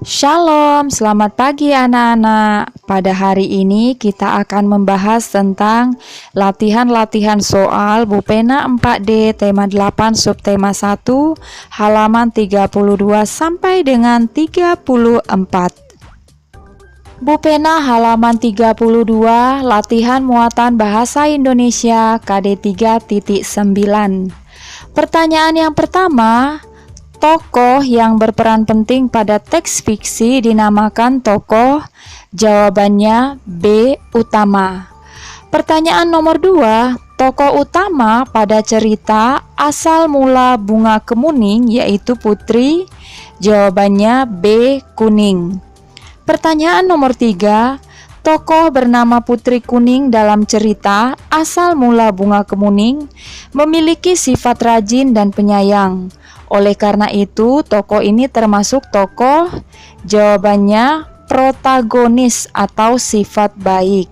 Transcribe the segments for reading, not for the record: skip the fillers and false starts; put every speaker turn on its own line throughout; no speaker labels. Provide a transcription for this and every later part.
Shalom, selamat pagi anak-anak. Pada hari ini kita akan membahas tentang latihan-latihan soal Bupena 4D tema 8 subtema 1 halaman 32 sampai dengan 34. Bupena halaman 32 latihan muatan bahasa Indonesia KD 3.9. Pertanyaan yang pertama, tokoh yang berperan penting pada teks fiksi dinamakan tokoh. Jawabannya B. Utama. Pertanyaan nomor 2, tokoh utama pada cerita asal mula bunga kemuning yaitu Putri. Jawabannya B. Kuning. Pertanyaan nomor 3, tokoh bernama Putri Kuning dalam cerita asal mula bunga kemuning memiliki sifat rajin dan penyayang. Oleh karena itu, tokoh ini termasuk tokoh. Jawabannya protagonis atau sifat baik.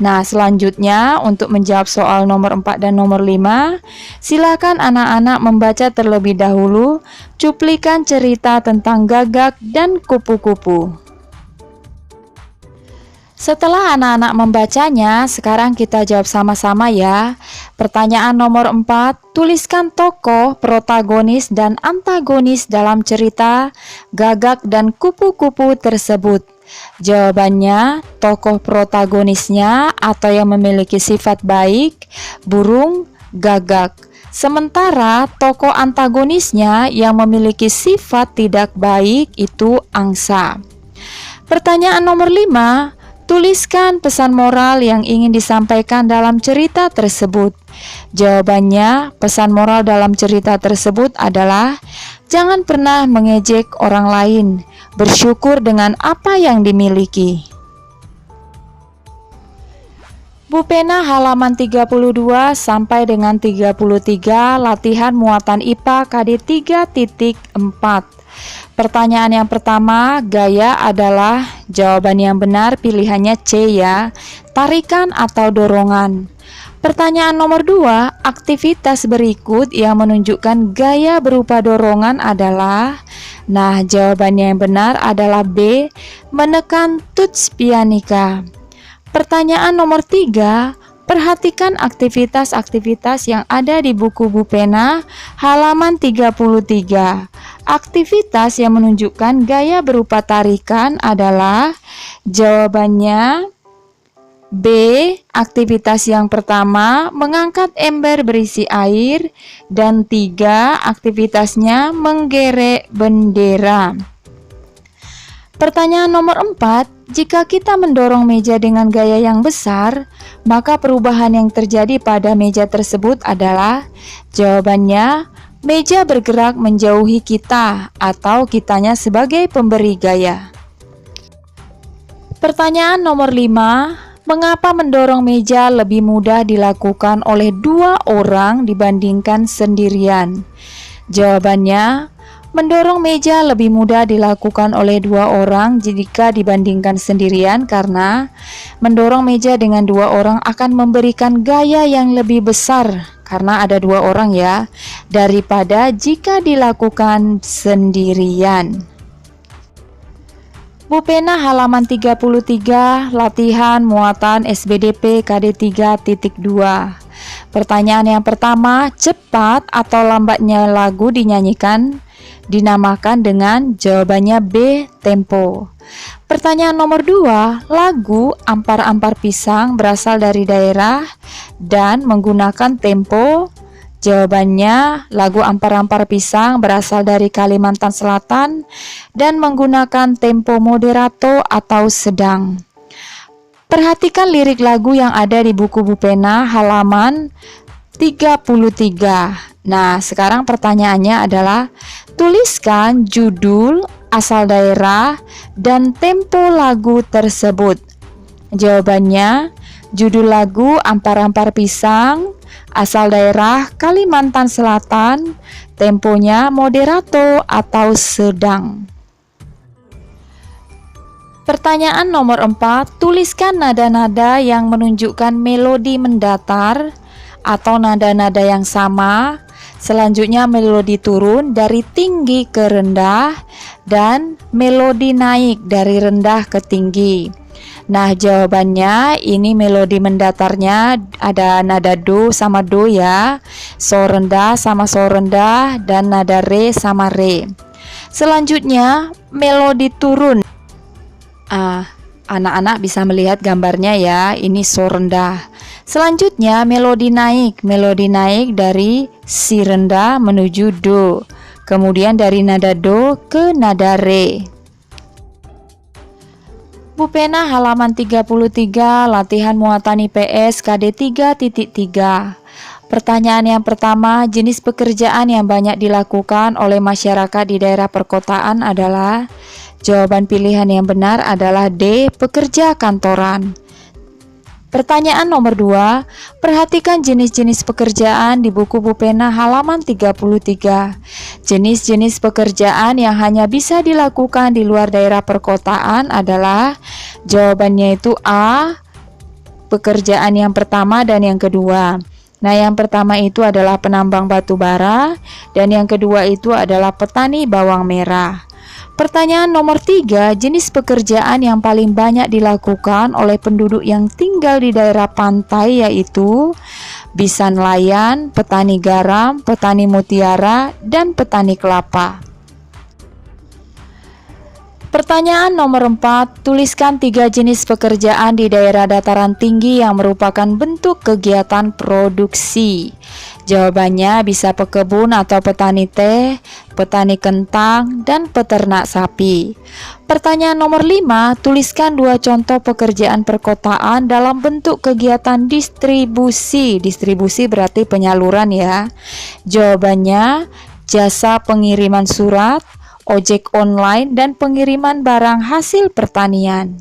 Nah, selanjutnya untuk menjawab soal nomor 4 dan nomor 5, silakan anak-anak membaca terlebih dahulu cuplikan cerita tentang Gagak dan Kupu-kupu. Setelah anak-anak membacanya, sekarang kita jawab sama-sama ya. Pertanyaan nomor 4, tuliskan tokoh, protagonis, dan antagonis dalam cerita Gagak dan Kupu-kupu tersebut. Jawabannya, tokoh protagonisnya atau yang memiliki sifat baik, burung Gagak. Sementara tokoh antagonisnya yang memiliki sifat tidak baik itu angsa. Pertanyaan nomor 5, tuliskan pesan moral yang ingin disampaikan dalam cerita tersebut. Jawabannya, pesan moral dalam cerita tersebut adalah jangan pernah mengejek orang lain, bersyukur dengan apa yang dimiliki. Bupena halaman 32 sampai dengan 33 latihan muatan IPA KD 3.4. Pertanyaan yang pertama, gaya adalah jawaban yang benar pilihannya C ya, tarikan atau dorongan. Pertanyaan nomor 2, aktivitas berikut yang menunjukkan gaya berupa dorongan adalah, nah jawabannya yang benar adalah B, menekan tuts pianika. Pertanyaan nomor 3, perhatikan aktivitas-aktivitas yang ada di buku Bupena halaman 33. Aktivitas yang menunjukkan gaya berupa tarikan adalah jawabannya B. Aktivitas yang pertama mengangkat ember berisi air, dan 3 aktivitasnya menggerek bendera. Pertanyaan nomor 4, jika kita mendorong meja dengan gaya yang besar, maka perubahan yang terjadi pada meja tersebut adalah, jawabannya meja bergerak menjauhi kita atau kitanya sebagai pemberi gaya. Pertanyaan nomor 5, mengapa mendorong meja lebih mudah dilakukan oleh 2 orang dibandingkan sendirian? Jawabannya, mendorong meja lebih mudah dilakukan oleh 2 orang jika dibandingkan sendirian karena mendorong meja dengan 2 orang akan memberikan gaya yang lebih besar karena ada 2 orang ya, daripada jika dilakukan sendirian. Bupena halaman 33 latihan muatan SBDP KD 3.2. Pertanyaan yang pertama, cepat atau lambatnya lagu dinamakan dengan jawabannya B, tempo. Pertanyaan nomor 2, lagu Ampar-ampar pisang berasal dari daerah dan menggunakan tempo. Jawabannya, lagu Ampar-ampar pisang berasal dari Kalimantan Selatan dan menggunakan tempo moderato atau sedang. Perhatikan lirik lagu yang ada di buku Bupena halaman 33. Nah, sekarang pertanyaannya adalah tuliskan judul, asal daerah, dan tempo lagu tersebut. Jawabannya, judul lagu Ampar-ampar pisang, asal daerah Kalimantan Selatan, temponya moderato atau sedang. Pertanyaan nomor 4, tuliskan nada-nada yang menunjukkan melodi mendatar atau nada-nada yang sama Selanjutnya melodi turun dari tinggi ke rendah dan melodi naik dari rendah ke tinggi. Nah, jawabannya ini melodi mendatarnya ada nada do sama do ya, so rendah sama so rendah, dan nada re sama re. Selanjutnya melodi turun. Anak-anak bisa melihat gambarnya ya, ini so rendah. Selanjutnya melodi naik dari si rendah menuju do, kemudian dari nada do ke nada re. Bu Pena halaman 33, latihan muatan IPS KD 3.3. Pertanyaan yang pertama, jenis pekerjaan yang banyak dilakukan oleh masyarakat di daerah perkotaan adalah? Jawaban pilihan yang benar adalah D, pekerja kantoran. Pertanyaan nomor 2, perhatikan jenis-jenis pekerjaan di buku Bu Pena halaman 33. Jenis-jenis pekerjaan yang hanya bisa dilakukan di luar daerah perkotaan adalah? Jawabannya itu A, pekerjaan yang pertama dan yang kedua. Nah, yang pertama itu adalah penambang batu bara dan yang kedua itu adalah petani bawang merah. Pertanyaan nomor 3, jenis pekerjaan yang paling banyak dilakukan oleh penduduk yang tinggal di daerah pantai yaitu bisa nelayan, petani garam, petani mutiara, dan petani kelapa. Pertanyaan nomor 4, tuliskan 3 jenis pekerjaan di daerah dataran tinggi yang merupakan bentuk kegiatan produksi. Jawabannya bisa pekebun atau petani teh, petani kentang, dan peternak sapi. Pertanyaan nomor 5, tuliskan 2 contoh pekerjaan perkotaan dalam bentuk kegiatan distribusi. Distribusi berarti penyaluran ya. Jawabannya jasa pengiriman surat, ojek online, dan pengiriman barang hasil pertanian.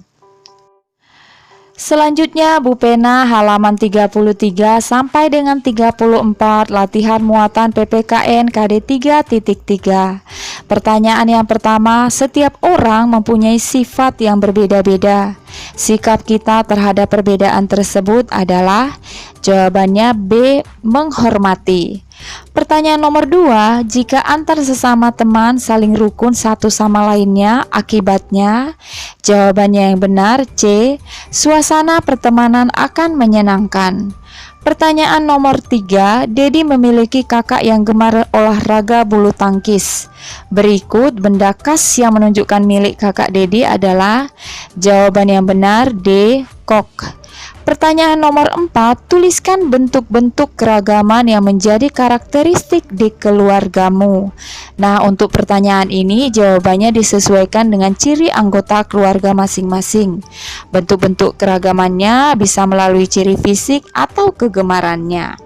Selanjutnya Bu Pena halaman 33 sampai dengan 34, latihan muatan PPKN KD 3.3. Pertanyaan yang pertama, setiap orang mempunyai sifat yang berbeda-beda. Sikap kita terhadap perbedaan tersebut adalah? Jawabannya B, menghormati. Pertanyaan nomor 2, jika antar sesama teman saling rukun satu sama lainnya, akibatnya? Jawabannya yang benar C, suasana pertemanan akan menyenangkan. Pertanyaan nomor 3, Dedi memiliki kakak yang gemar olahraga bulu tangkis. Berikut benda khas yang menunjukkan milik kakak Dedi adalah? Jawaban yang benar D, kok. Pertanyaan nomor 4, tuliskan bentuk-bentuk keragaman yang menjadi karakteristik di keluargamu. Nah, untuk pertanyaan ini jawabannya disesuaikan dengan ciri anggota keluarga masing-masing. Bentuk-bentuk keragamannya bisa melalui ciri fisik atau kegemarannya.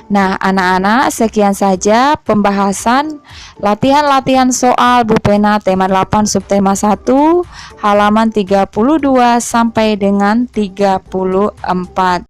Nah, anak-anak, sekian saja pembahasan latihan-latihan soal Bu Pena tema 8 subtema 1 halaman 32 sampai dengan 34.